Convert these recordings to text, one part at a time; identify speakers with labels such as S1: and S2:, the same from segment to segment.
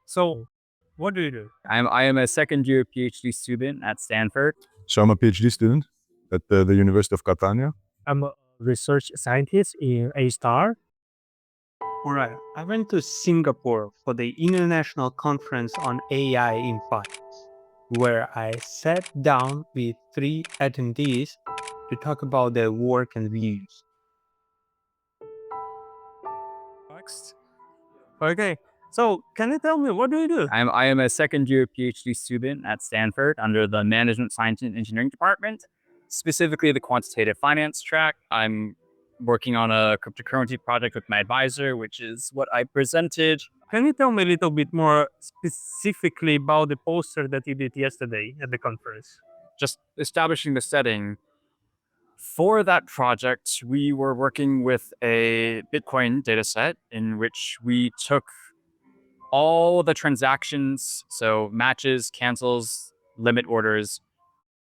S1: So, what do you do?
S2: I am a second year PhD student at Stanford.
S3: So I'm a PhD student at the University of Catania.
S1: I'm a research scientist in A-Star.
S4: All right. I went to Singapore for the International Conference on AI in Finance, where I sat down with 3 attendees to talk about their work and views.
S1: Next. Okay. So, can you tell me what do you do?
S2: I am a second year PhD student at Stanford under the Management Science and Engineering Department, specifically the quantitative finance track. I'm working on a cryptocurrency project with my advisor, which is what I presented.
S1: Can you tell me a little bit more specifically about the poster that you did yesterday at the conference?
S2: Just establishing the setting. For that project, we were working with a Bitcoin dataset in which we took all the transactions, so matches, cancels, limit orders,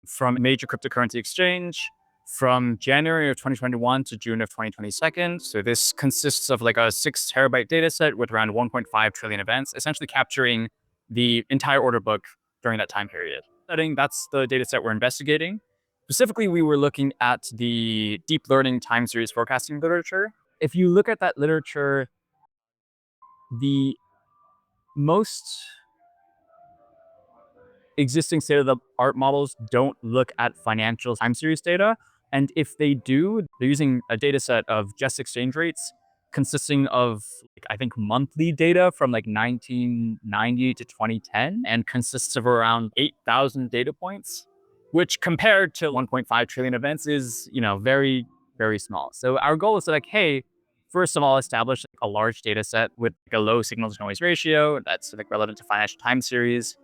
S2: from a major cryptocurrency exchange from January of 2021 to June of 2022. So this consists of like a 6 terabyte data set with around 1.5 trillion events, essentially capturing the entire order book during that time period. That's the data set we're investigating. Specifically, we were looking at the deep learning time series forecasting literature. If you look at that literature, the most existing state-of-the-art models don't look at financial time series data. And if they do, they're using a data set of just exchange rates consisting of, I think, monthly data from like 1990 to 2010 and consists of around 8,000 data points, which compared to 1.5 trillion events is, very, very small. So our goal is to hey, first of all, establish a large data set with a low signal to noise ratio that's relevant to financial time series,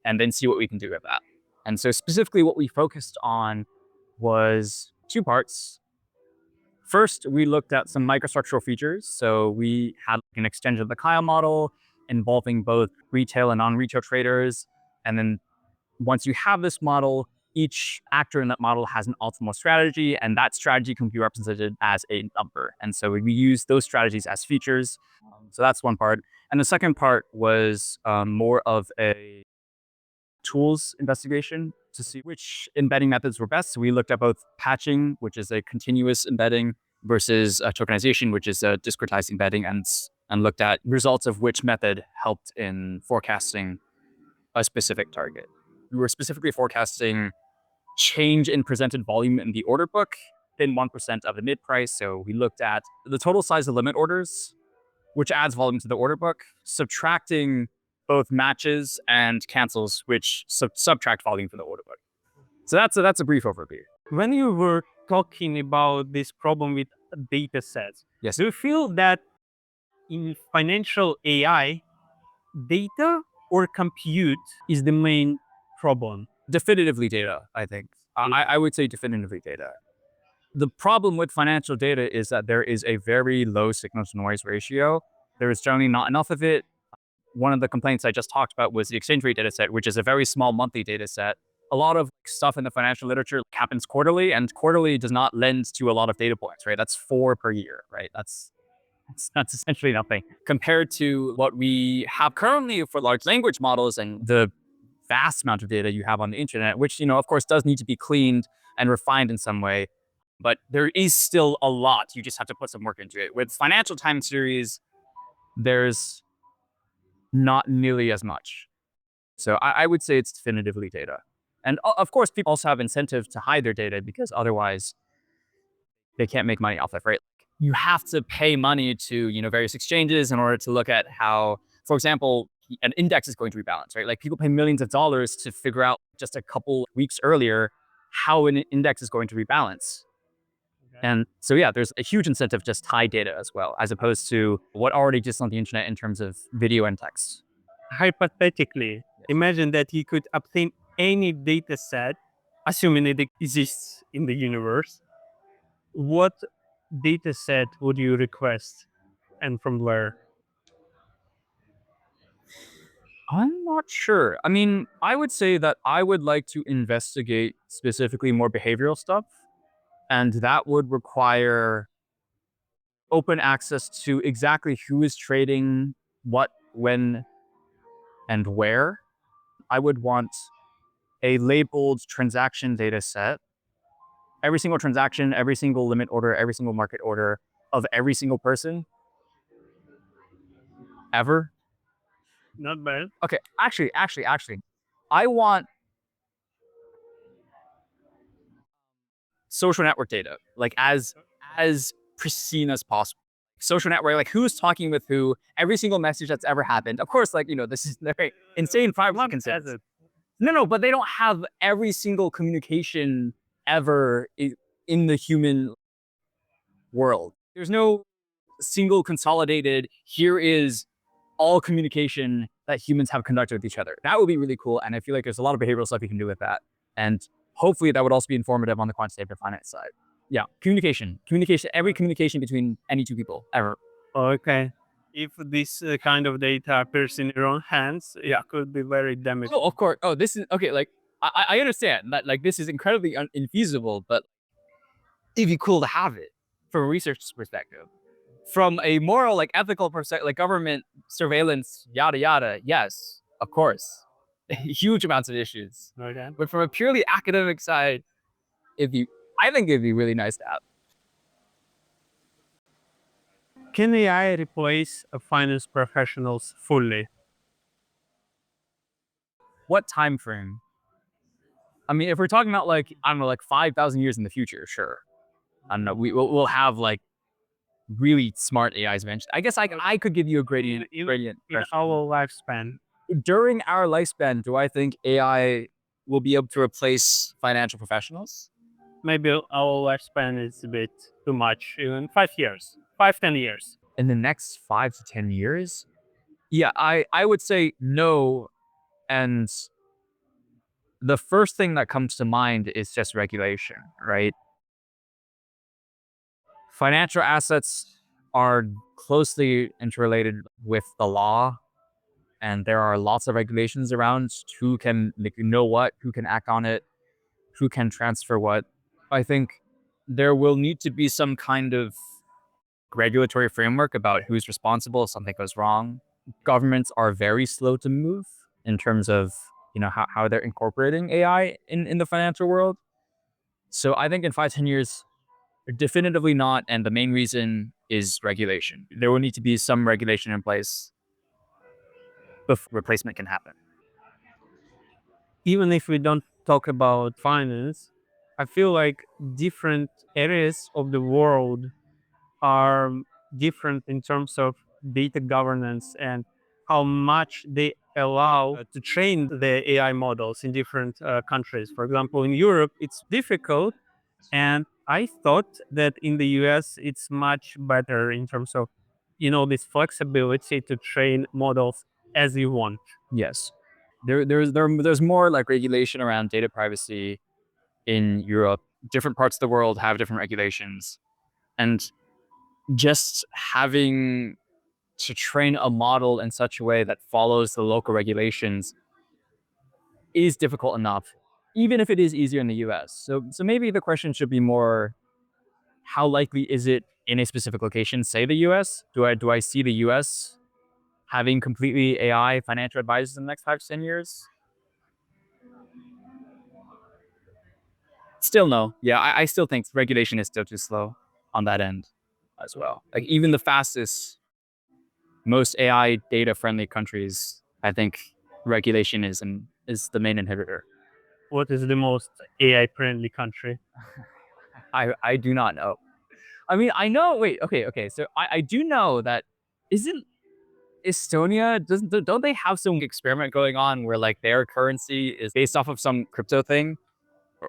S2: and then see what we can do with that. And so specifically what we focused on was 2 parts. First, we looked at some microstructural features. So we had an extension of the Kyle model involving both retail and non-retail traders. And then once you have this model, each actor in that model has an optimal strategy, and that strategy can be represented as a number. And so we use those strategies as features. So that's one part. And the second part was more of a tools investigation to see which embedding methods were best. So we looked at both patching, which is a continuous embedding, versus tokenization, which is a discretized embedding, and looked at results of which method helped in forecasting a specific target. We were specifically forecasting change in presented volume in the order book within 1% of the mid price. So we looked at the total size of limit orders, which adds volume to the order book, subtracting both matches and cancels, which subtract volume from the order book. So that's a brief overview.
S1: When you were talking about this problem with data sets,
S2: Yes.
S1: do you feel that in financial AI, data or compute is the main problem?
S2: Definitively data, I think. I would say definitively data. The problem with financial data is that there is a very low signal to noise ratio. There is generally not enough of it. One of the complaints I just talked about was the exchange rate data set, which is a very small monthly data set. A lot of stuff in the financial literature happens quarterly, and quarterly does not lend to a lot of data points, right? That's 4 per year, right? That's essentially nothing compared to what we have currently for large language models and the vast amount of data you have on the internet, which, of course, does need to be cleaned and refined in some way. But there is still a lot. You just have to put some work into it. With financial time series, there's not nearly as much. So I would say it's definitively data. And of course, people also have incentive to hide their data because otherwise they can't make money off it, right? You have to pay money to, various exchanges in order to look at how, for example, an index is going to rebalance, right? Like people pay millions of dollars to figure out just a couple weeks earlier how an index is going to rebalance. And so, yeah, there's a huge incentive to just hide data as well, as opposed to what already exists on the internet in terms of video and text.
S1: Hypothetically, imagine that you could obtain any data set, assuming it exists in the universe. What data set would you request and from where?
S2: I'm not sure. I mean, I would say that I would like to investigate specifically more behavioral stuff, and that would require open access to exactly who is trading what, when, and where. I would want a labeled transaction data set. Every single transaction, every single limit order, every single market order of every single person ever.
S1: Not bad.
S2: Okay, actually, I want social network data, like as pristine as possible. Social network, like who's talking with who, every single message that's ever happened. Of course, like, this is very insane privacy concerns. No, but they don't have every single communication ever in the human world. There's no single consolidated, here is all communication that humans have conducted with each other. That would be really cool. And I feel like there's a lot of behavioral stuff you can do with that. And hopefully that would also be informative on the quantitative finance side. Yeah, communication, every communication between any two people ever.
S1: Okay. If this kind of data appears in your own hands, it could be very damaging.
S2: Oh, of course. Oh, this is okay. Like, I understand that, like, this is incredibly infeasible, but it'd be cool to have it from a research perspective. From a moral, like, ethical perspective, like government surveillance, yada yada. Yes, of course, huge amounts of issues.
S1: Okay.
S2: But from a purely academic side, I think it'd be really nice to have.
S1: Can AI replace finance professionals fully?
S2: What time frame? I mean, if we're talking about, like, I don't know, like 5,000 years in the future, sure. I don't know. We'll have, like, really smart AIs eventually. I guess I could give you a gradient.
S1: In
S2: question.
S1: our lifespan,
S2: During our lifespan, do I think AI will be able to replace financial professionals?
S1: maybe our lifespan is a bit too much. Even 5 years, 5-10 years.
S2: In the next 5 to 10 years? Yeah, I would say no. And the first thing that comes to mind is just regulation, right? Financial assets are closely interrelated with the law, and there are lots of regulations around who can, like, know what, who can act on it, who can transfer what. I think there will need to be some kind of regulatory framework about who's responsible if something goes wrong. Governments are very slow to move in terms of, how they're incorporating AI in the financial world. So I think in 5-10 years, definitively not. And the main reason is regulation. There will need to be some regulation in place before replacement can happen.
S1: Even if we don't talk about finance, I feel like different areas of the world are different in terms of data governance and how much they allow to train the AI models in different countries. For example, in Europe, it's difficult. And I thought that in the US, it's much better in terms of, this flexibility to train models as you want.
S2: Yes. There's more, like, regulation around data privacy in Europe. Different parts of the world have different regulations. And just having to train a model in such a way that follows the local regulations is difficult enough, even if it is easier in the US. So maybe the question should be more, how likely is it in a specific location, say the US? Do I see the US having completely AI financial advisors in the next 5 to 10 years? Still no. Yeah, I still think regulation is still too slow on that end as well. Like, even the fastest, most AI data friendly countries, I think regulation is the main inhibitor.
S1: What is the most AI friendly country?
S2: I do not know. I mean, I know. Wait, okay. So I do know that, isn't Estonia, don't they have some experiment going on where, like, their currency is based off of some crypto thing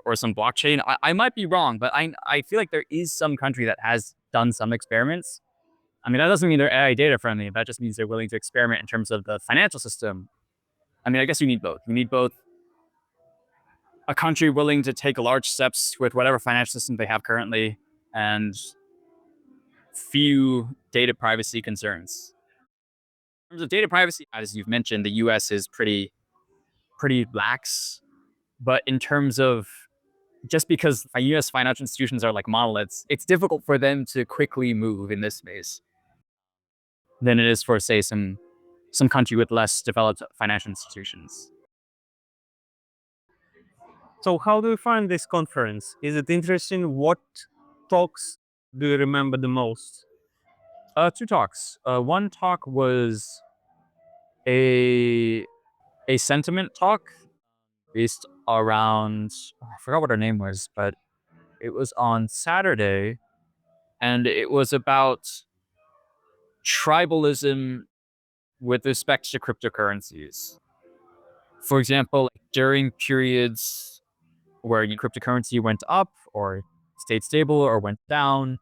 S2: or some blockchain? I might be wrong, but I feel like there is some country that has done some experiments. I mean, that doesn't mean they're AI data friendly. That just means they're willing to experiment in terms of the financial system. I mean, I guess you need both. You need both a country willing to take large steps with whatever financial system they have currently, and few data privacy concerns. In terms of data privacy, as you've mentioned, the US is pretty lax. But in terms of, just because US financial institutions are like monoliths, it's difficult for them to quickly move in this space than it is for, say, some some country with less developed financial institutions.
S1: So how do you find this conference? Is it interesting? What talks do you remember the most?
S2: Two talks. One talk was a sentiment talk based around, I forgot what her name was, but it was on Saturday, and it was about tribalism with respect to cryptocurrencies. For example, during periods where cryptocurrency went up or stayed stable or went down,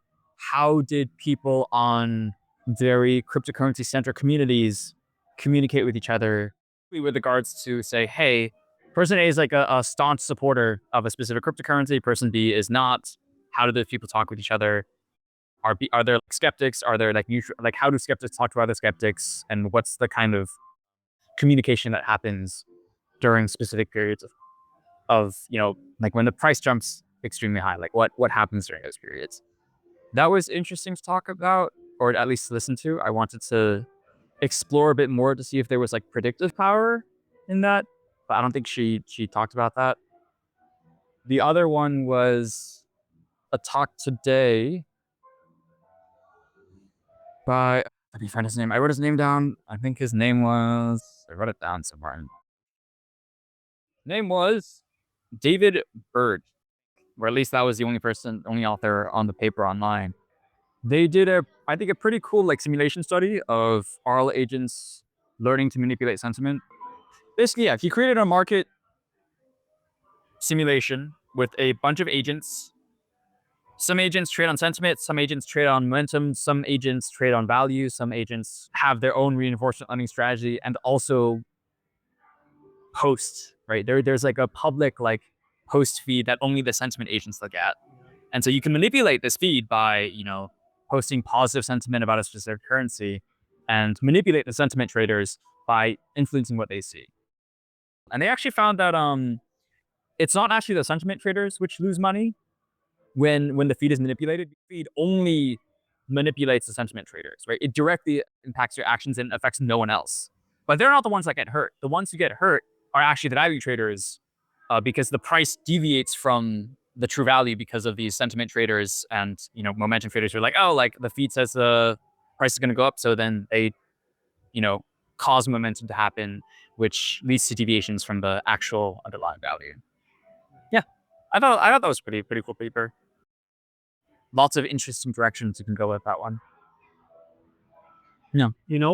S2: how did people on very cryptocurrency centric communities communicate with each other with regards to say, hey, person A is like a staunch supporter of a specific cryptocurrency, person B is not. How do those people talk with each other? Are there like skeptics? Are there like neutral, like how do skeptics talk to other skeptics? And what's the kind of communication that happens during specific periods of like when the price jumps extremely high, like what happens during those periods? That was interesting to talk about, or at least listen to. I wanted to explore a bit more to see if there was like predictive power in that, but I don't think she talked about that. The other one was a talk today by, let me find his name. I wrote his name down. I think his name was, I wrote it down somewhere. Name was David Bird, or at least that was the only author on the paper online. They did I think a pretty cool like simulation study of RL agents learning to manipulate sentiment. Basically, yeah, he created a market simulation with a bunch of agents. Some agents trade on sentiment, some agents trade on momentum, some agents trade on value, some agents have their own reinforcement learning strategy and also post, right? There's like a public like post feed that only the sentiment agents look at. And so you can manipulate this feed by, posting positive sentiment about a specific currency and manipulate the sentiment traders by influencing what they see. And they actually found that it's not actually the sentiment traders which lose money when the feed is manipulated. The feed only manipulates the sentiment traders, right? It directly impacts your actions and affects no one else. But they're not the ones that get hurt. The ones who get hurt are actually the value traders, because the price deviates from the true value because of these sentiment traders and momentum traders who are like, oh, like the feed says the price is going to go up, so then they cause momentum to happen, which leads to deviations from the actual underlying value. Yeah, I thought that was pretty cool paper. Lots of interesting directions you can go with that one. Yeah.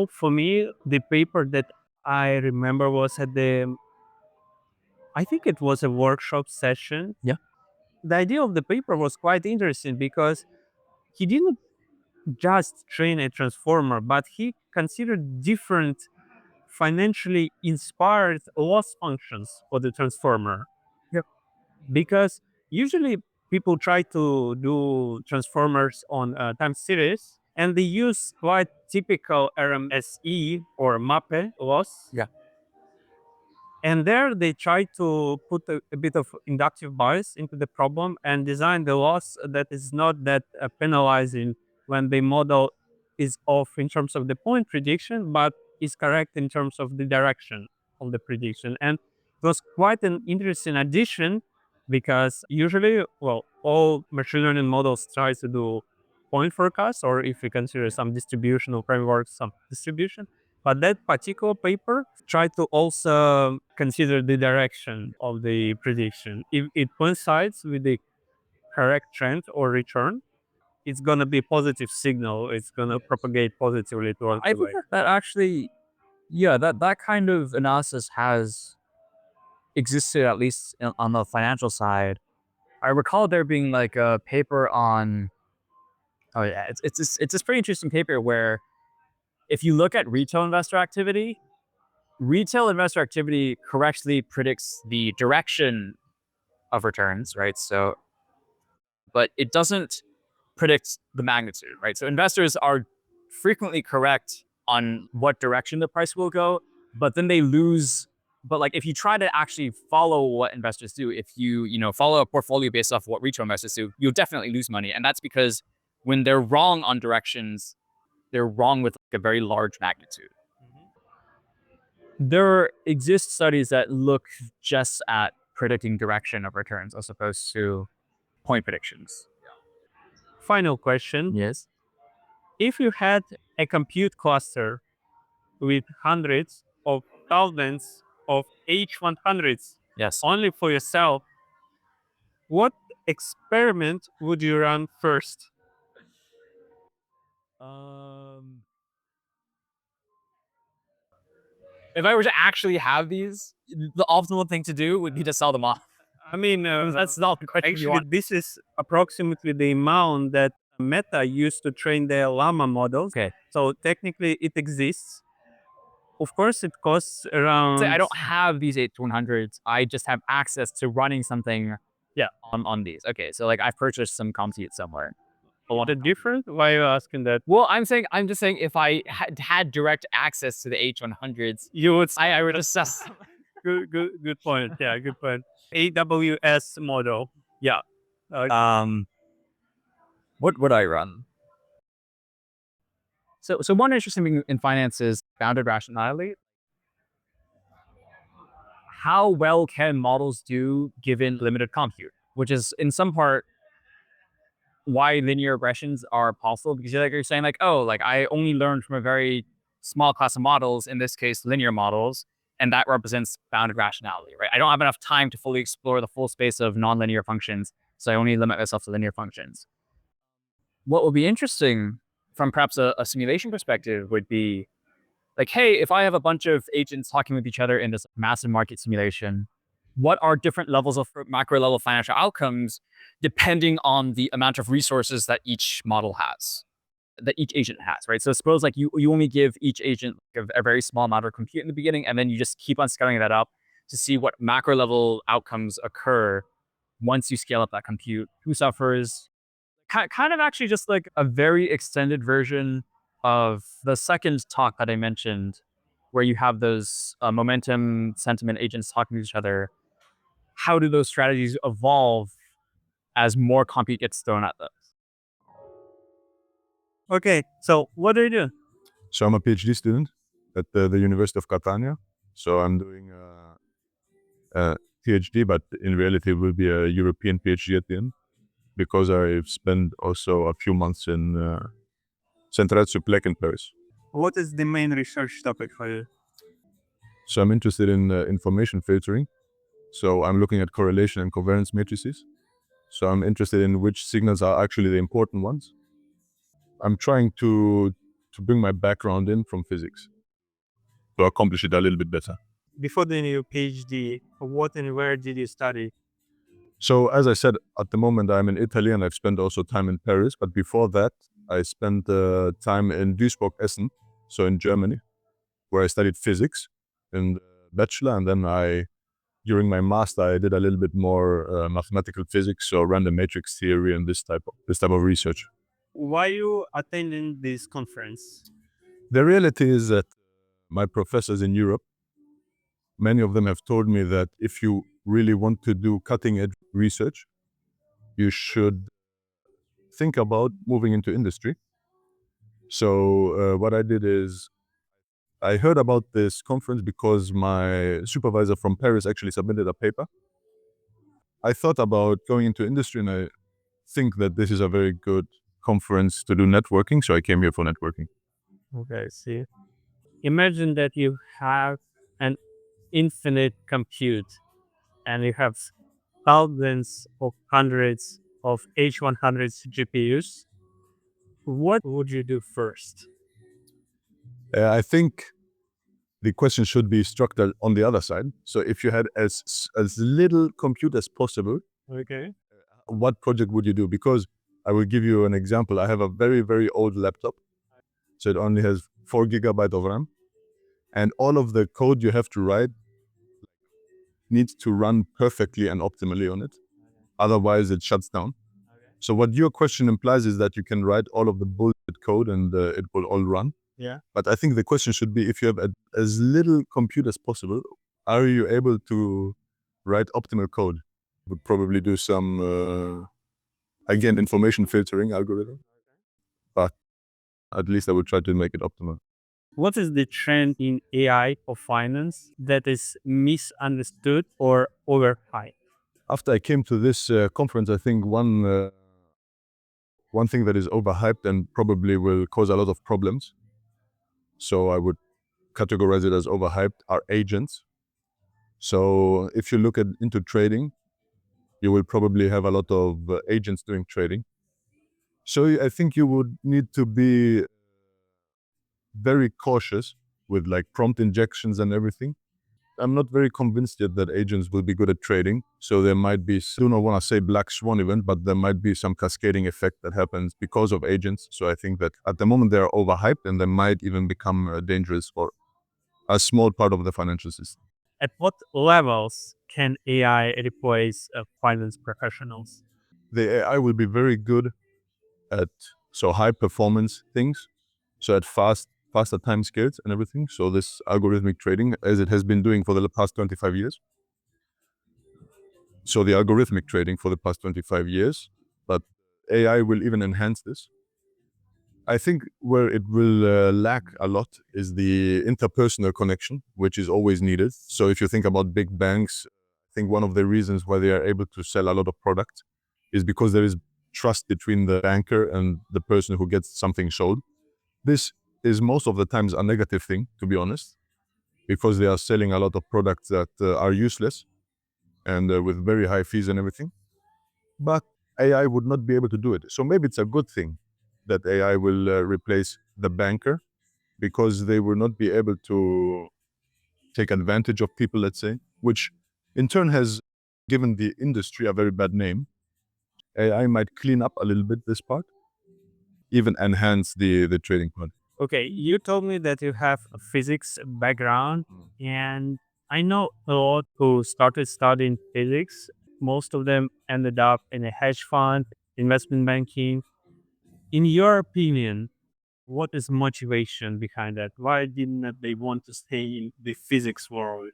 S1: For me, the paper that I remember was I think it was a workshop session.
S2: Yeah.
S1: The idea of the paper was quite interesting because he didn't just train a transformer, but he considered different financially inspired loss functions for the transformer.
S2: Yep.
S1: Because usually people try to do transformers on time series and they use quite typical RMSE or MAPE loss.
S2: Yeah.
S1: And there they try to put a bit of inductive bias into the problem and design the loss that is not that penalizing when the model is off in terms of the point prediction, but is correct in terms of the direction of the prediction. And it was quite an interesting addition because usually, well, all machine learning models try to do point forecast, or if you consider some distributional frameworks, some distribution. But that particular paper tried to also consider the direction of the prediction. If it coincides with the correct trend or return, it's going to be a positive signal. It's going to propagate positively towards
S2: I
S1: the
S2: think
S1: way.
S2: that actually, yeah, that kind of analysis has existed at least on the financial side. I recall there being like a paper on, oh yeah, it's this pretty interesting paper where if you look at retail investor activity correctly predicts the direction of returns, right? So, but it doesn't predict the magnitude, right? So investors are frequently correct on what direction the price will go, but then they lose. But like if you try to actually follow what investors do, if you follow a portfolio based off of what retail investors do, you'll definitely lose money. And that's because when they're wrong on directions, they're wrong with like a very large magnitude. There exist studies that look just at predicting direction of returns as opposed to point predictions.
S1: Final question.
S2: Yes.
S1: If you had a compute cluster with hundreds of thousands of H100s
S2: Yes.
S1: only for yourself, what experiment would you run first?
S2: If I were to actually have these, the optimal thing to do would be to sell them off.
S1: I mean,
S2: That's not the question you
S1: actually,
S2: want.
S1: this is approximately the amount that Meta used to train their llama models.
S2: Okay.
S1: So technically, it exists. Of course, it costs around.
S2: Say I don't have these H100s. I just have access to running something.
S1: Yeah.
S2: On these. Okay, so like I purchased some compute somewhere.
S1: The difference? Why are you asking that?
S2: Well, I'm just saying if I had direct access to the H100s,
S1: You would.
S2: I would just sell.
S1: Good point. Yeah, good point. AWS model. Yeah.
S2: What would I run? So one interesting thing in finance is bounded rationality. How well can models do given limited compute? Which is in some part why linear regressions are possible, because you're saying like, oh, like I only learned from a very small class of models, in this case linear models, and that represents bounded rationality, right? I don't have enough time to fully explore the full space of nonlinear functions, so I only limit myself to linear functions. What would be interesting from perhaps a simulation perspective would be like, hey, if I have a bunch of agents talking with each other in this massive market simulation, what are different levels of macro level financial outcomes depending on the amount of resources that each model has, that each agent has, right? So suppose like you only give each agent like a very small amount of compute in the beginning, and then you just keep on scaling that up to see what macro level outcomes occur once you scale up that compute. Who suffers? Kind of actually just like a very extended version of the second talk that I mentioned, where you have those momentum sentiment agents talking to each other. How do those strategies evolve as more compute gets thrown at them?
S1: Okay. So what do you do?
S3: So I'm a PhD student at the University of Catania. So I'm doing a PhD, but in reality it will be a European PhD at the end, because I've spent also a few months in Central Supplec in Paris.
S1: What is the main research topic for you?
S3: So I'm interested in information filtering. So I'm looking at correlation and covariance matrices. So I'm interested in which signals are actually the important ones. I'm trying to bring my background in from physics to accomplish it a little bit better.
S1: Before doing your PhD, what and where did you study?
S3: So as I said, at the moment I'm in Italy and I've spent also time in Paris. But before that, I spent time in Duisburg-Essen, so in Germany, where I studied physics in the bachelor. And then during my master, I did a little bit more mathematical physics, so random matrix theory and this type of research.
S1: Why you attending this conference?
S3: The reality is that my professors in Europe, many of them have told me that if you really want to do cutting edge research, you should think about moving into industry. So what I did is I heard about this conference because my supervisor from Paris actually submitted a paper. I thought about going into industry, and I think that this is a very good conference to do networking. So I came here for networking.
S1: Okay, see. Imagine that you have an infinite compute and you have thousands of hundreds of H100s GPUs. What would you do first?
S3: I think the question should be structured on the other side. So if you had as little compute as possible,
S1: Okay.
S3: what project would you do? Because I will give you an example. I have a very, very old laptop. So it only has 4 gigabytes of RAM. And all of the code you have to write needs to run perfectly and optimally on it. Otherwise, it shuts down. So what your question implies is that you can write all of the bullshit code and it will all run.
S1: Yeah.
S3: But I think the question should be, if you have as little compute as possible, are you able to write optimal code? Would probably do some, again, information filtering algorithm. But at least I would try to make it optimal.
S1: What is the trend in AI for finance that is misunderstood or overhyped?
S3: After I came to this conference, I think one thing that is overhyped and probably will cause a lot of problems, so I would categorize it as overhyped, are agents. So if you look into trading, you will probably have a lot of agents doing trading. So I think you would need to be very cautious with like prompt injections and everything. I'm not very convinced yet that agents will be good at trading. So there might be, I do not want to say black swan event, but there might be some cascading effect that happens because of agents. So I think that at the moment they are overhyped and they might even become dangerous for a small part of the financial system.
S1: At what levels can AI replace finance professionals?
S3: The AI will be very good at high performance things, so at faster time scales and everything. So this algorithmic trading, as it has been doing for the past 25 years. So the algorithmic trading for the past 25 years, but AI will even enhance this. I think where it will lack a lot is the interpersonal connection, which is always needed. So if you think about big banks, I think one of the reasons why they are able to sell a lot of product is because there is trust between the banker and the person who gets something sold. This is most of the times a negative thing, to be honest, because they are selling a lot of products that are useless and with very high fees and everything. But AI would not be able to do it. So maybe it's a good thing that AI will replace the banker, because they will not be able to take advantage of people, let's say, which in turn has given the industry a very bad name. AI might clean up a little bit this part, even enhance the trading part.
S1: Okay, you told me that you have a physics background, and I know a lot who started studying physics. Most of them ended up in a hedge fund, investment banking. In your opinion, what is motivation behind that? Why didn't they want to stay in the physics world?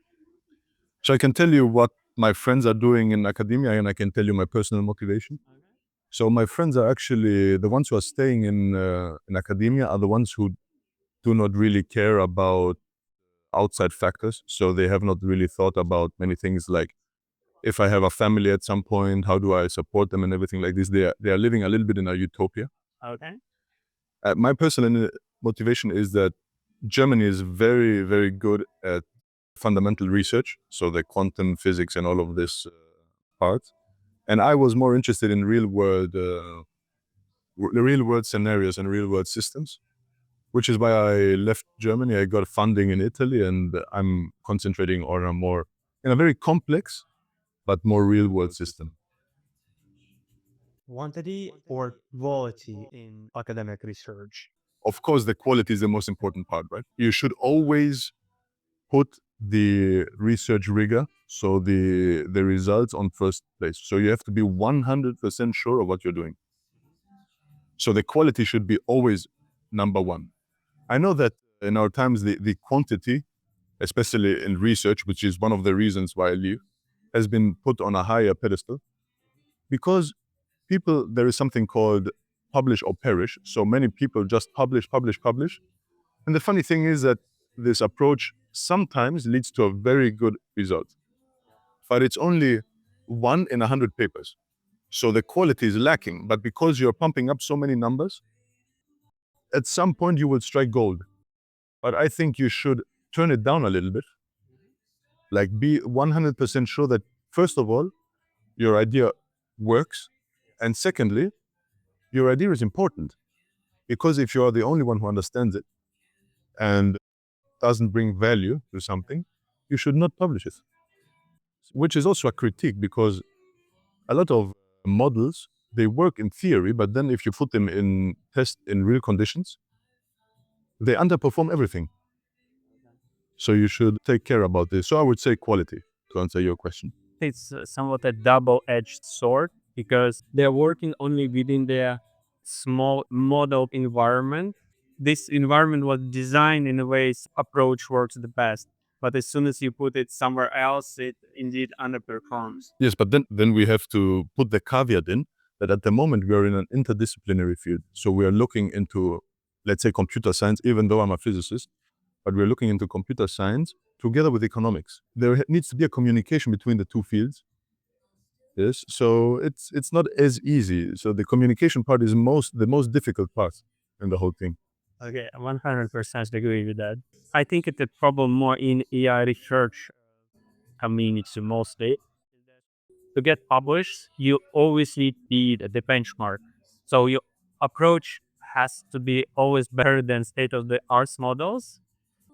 S3: So I can tell you what my friends are doing in academia, and I can tell you my personal motivation. So my friends are actually the ones who are staying in academia are the ones who do not really care about outside factors. So they have not really thought about many things like, if I have a family at some point, how do I support them and everything like this. They are living a little bit in a utopia.
S1: Okay.
S3: My personal motivation is that Germany is very, very good at fundamental research, so the quantum physics and all of this part. And I was more interested in real world scenarios and real world systems, which is why I left Germany. I got funding in Italy, and I'm concentrating on a very complex but more real world system.
S4: Quantity or quality in academic research?
S3: Of course, the quality is the most important part, right? You should always put the research rigor, so the results on first place. So you have to be 100% sure of what you're doing. So the quality should be always number one. I know that in our times, the quantity, especially in research, which is one of the reasons why I leave, has been put on a higher pedestal, because there is something called publish or perish. So many people just publish. And the funny thing is that this approach sometimes leads to a very good result, but it's only 1 in 100 papers. So the quality is lacking, but because you're pumping up so many numbers, at some point you will strike gold. But I think you should turn it down a little bit, like be 100% sure that, first of all, your idea works, and secondly, your idea is important. Because if you are the only one who understands it and doesn't bring value to something, you should not publish it. Which is also a critique, because a lot of models, they work in theory, but then if you put them in test in real conditions, they underperform everything. So you should take care about this. So I would say quality, to answer your question.
S1: It's somewhat a double-edged sword because they're working only within their small model environment. This environment was designed in a way approach works the best. But as soon as you put it somewhere else, it indeed underperforms.
S3: Yes, but then we have to put the caveat in that at the moment we are in an interdisciplinary field. So we are looking into, let's say, computer science, even though I'm a physicist. but we're looking into computer science together with economics. There needs to be a communication between the two fields. Yes, so it's not as easy. So the communication part is the most difficult part in the whole thing.
S1: Okay, 100% agree with that. I think it's a problem more in AI research community mostly. To get published, you always need the benchmark. So your approach has to be always better than state of the art models.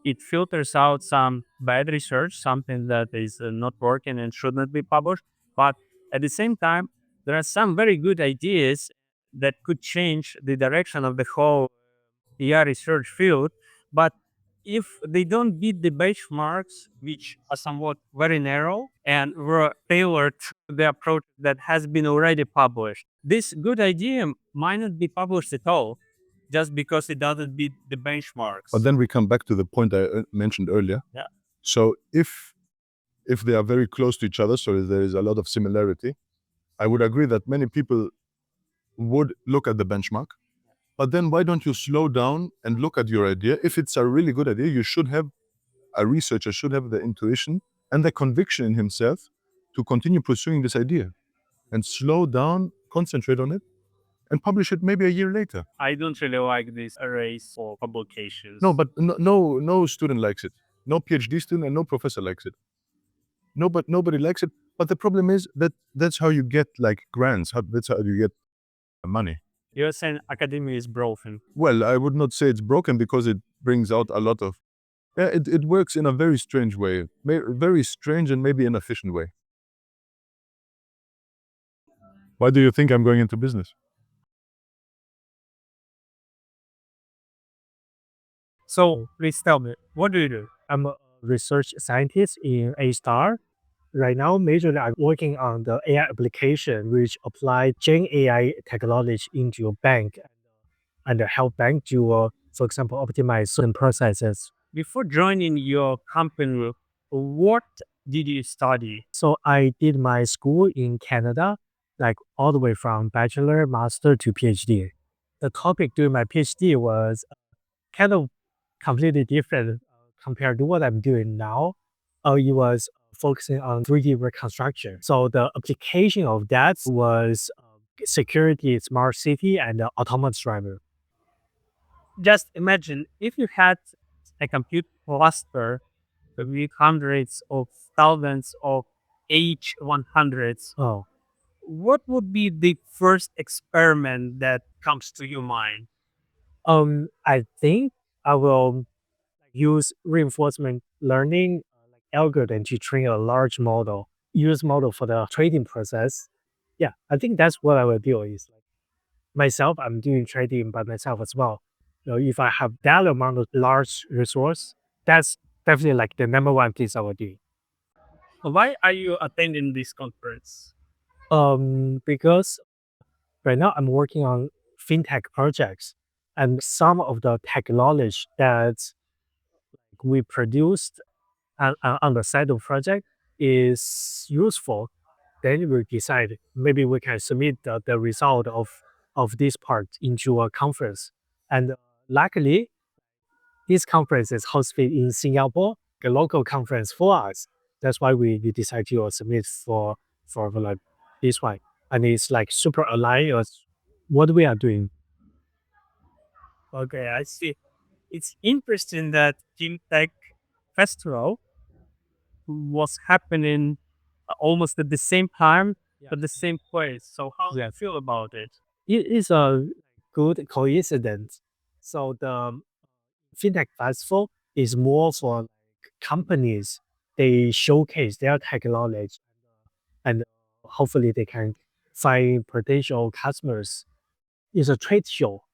S1: It filters out some bad research, something that is not working and should not be published. But at the same time, there are some very good ideas that could change the direction of the whole AI research field. But if they don't beat the benchmarks, which are somewhat very narrow and were tailored to the approach that has been already published, this good idea might not be published at all just because it doesn't beat the benchmarks.
S3: But then we come back to the point I mentioned earlier.
S1: Yeah.
S3: So if they are very close to each other, so there is a lot of similarity, I would agree that many people would look at the benchmark. But then why don't you slow down and look at your idea? If it's a really good idea, a researcher should have the intuition and the conviction in himself to continue pursuing this idea and slow down, concentrate on it, and publish it maybe a year later.
S1: I don't really like this race for publications.
S3: No, but no student likes it. No PhD student and no professor likes it. Nobody likes it. But the problem is that that's how you get like grants. That's how you get money.
S1: You're saying academia is broken.
S3: Well, I would not say it's broken because it brings out a lot of. Yeah, it works in a very strange way, very strange and maybe inefficient way. Why do you think I'm going into business?
S1: So please tell me, what do you do?
S5: I'm a research scientist in A-Star. Right now, majorly I'm working on the AI application, which apply Gen AI technology into your bank and help bank to, for example, optimize certain processes.
S1: Before joining your company, what did you study?
S5: So I did my school in Canada, like all the way from bachelor, master to PhD. The topic during my PhD was kind of completely different compared to what I'm doing now. It was focusing on 3D reconstruction. So the application of that was security, smart city, and autonomous driver.
S1: Just imagine if you had a compute cluster with hundreds of thousands of H100s,
S5: Oh,
S1: what would be the first experiment that comes to your mind?
S5: I think I will use reinforcement learning like algorithm to train a large model, use model for the trading process. Yeah, I think that's what I will do is like myself, I'm doing trading by myself as well. If I have that amount of large resource, that's definitely like the number one thing I will do.
S1: Why are you attending this conference?
S5: Because right now I'm working on fintech projects and some of the technology that we produced on the side of project is useful, then we decide maybe we can submit the result of this part into a conference. And luckily, this conference is hosted in Singapore, a local conference for us. That's why we decide to submit for like this one. And it's like super aligned with what we are doing.
S1: Okay, I see. It's interesting that FinTech Festival was happening almost at the same time at the same place. So how do you feel about it?
S5: It is a good coincidence. So the fintech festival is more for like companies. They showcase their technology and hopefully they can find potential customers. It's a trade show.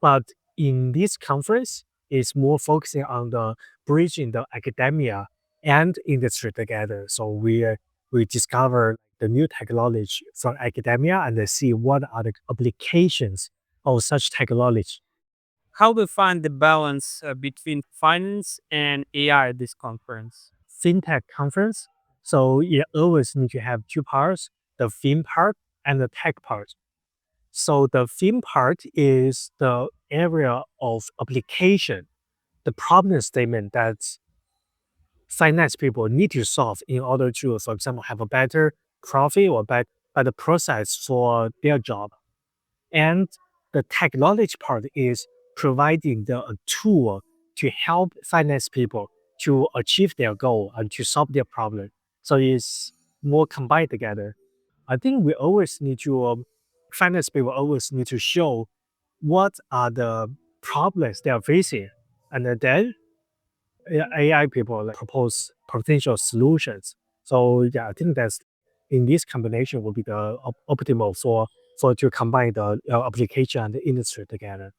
S5: But in this conference, it's more focusing on the bridging the academia and industry together. So we discover the new technology from academia and then see what are the applications of such technology.
S1: How do you find the balance between finance and AI at this conference?
S5: Fintech conference. So you always need to have two parts, the fin part and the tech part. So the fin part is the area of application. the problem statement that finance people need to solve in order to, for example, have a better profit or better process for their job. And the technology part is providing the tool to help finance people to achieve their goal and to solve their problem. So it's more combined together. I think we always need to, finance people always need to show what are the problems they are facing. And then AI people propose potential solutions. So yeah, I think that's in this combination will be the optimal for to combine the application and the industry together.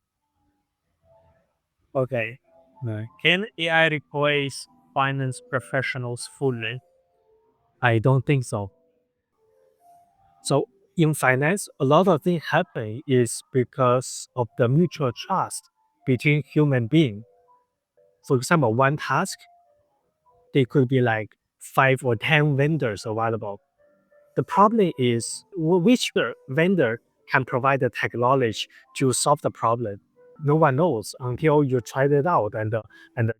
S1: Okay. Can AI replace finance professionals fully?
S5: I don't think so. So in finance, a lot of things happen is because of the mutual trust between human beings. For example, one task, they could be like 5 or 10 vendors available. The problem is which vendor can provide the technology to solve the problem. No one knows until you tried it out and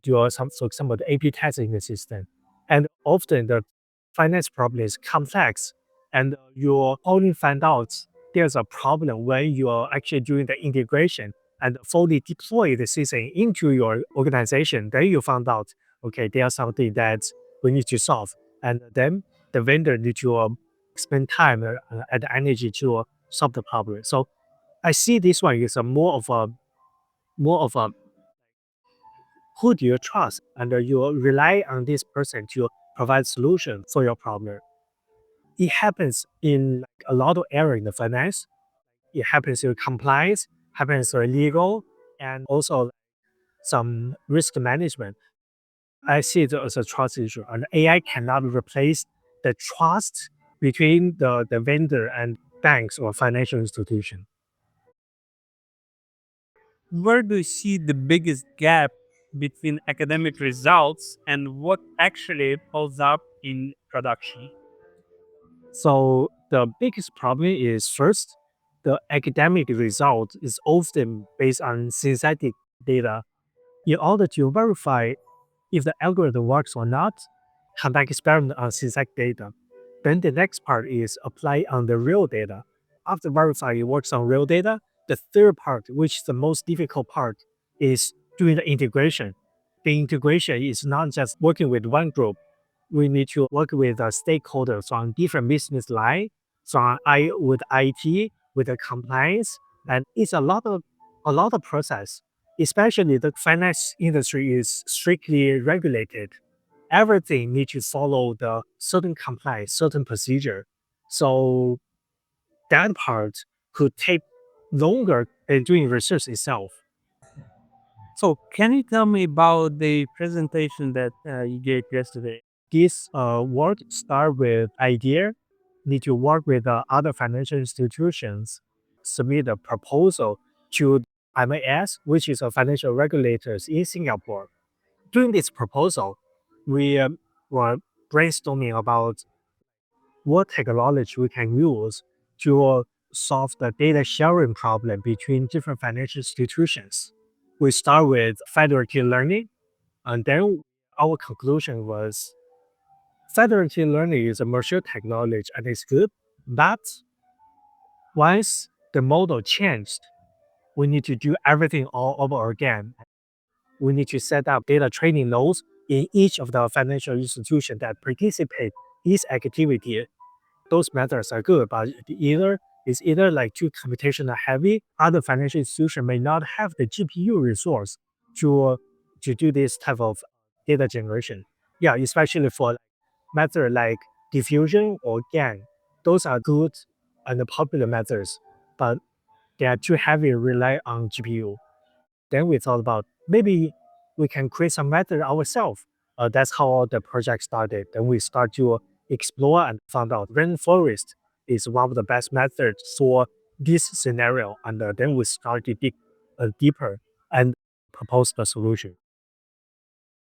S5: do some, for example, the A/B testing in the system. And often the finance problem is complex, and you only find out there's a problem when you are actually doing the integration and fully deploy the system into your organization. Then you found out, okay, there's something that we need to solve, and then the vendor need to spend time and energy to solve the problem. So I see this one is a more of a who do you trust, and you rely on this person to provide solution for your problem. It happens in like a lot of area in the finance. It happens in compliance, happens in legal, and also some risk management. I see it as a trust issue, and AI cannot replace the trust between the vendor and banks or financial institution.
S1: Where do you see the biggest gap between academic results and what actually pulls up in production?
S5: So the biggest problem is first, the academic result is often based on synthetic data. In order to verify if the algorithm works or not, conduct experiment on synthetic data. Then the next part is apply on the real data. After verifying it works on real data, the third part, which is the most difficult part, is doing the integration. The integration is not just working with one group. We need to work with stakeholders from different business line, with IT, with the compliance, and it's a lot of process. Especially the finance industry is strictly regulated. Everything needs to follow the certain compliance, certain procedure. So that part could take longer than doing research itself.
S1: So, can you tell me about the presentation that you gave yesterday?
S5: This work start with idea, need to work with other financial institutions, submit a proposal to MAS, which is a financial regulators in Singapore. During this proposal, we were brainstorming about what technology we can use to solve the data sharing problem between different financial institutions. We start with federative learning, and then our conclusion was federative learning is a mature technology and it's good, but once the model changed, we need to do everything all over again. We need to set up data training nodes in each of the financial institutions that participate in this activity. Those methods are good, but it's either like too computational heavy. Other financial institutions may not have the GPU resource to to do this type of data generation. Yeah, especially for method like diffusion or GAN. Those are good and popular methods, but they are too heavy rely on GPU. Then we thought about maybe we can create some method ourselves. That's how the project started. Then we start to explore and found out rainforest is one of the best methods for this scenario. And then we start to dig deeper and propose the solution.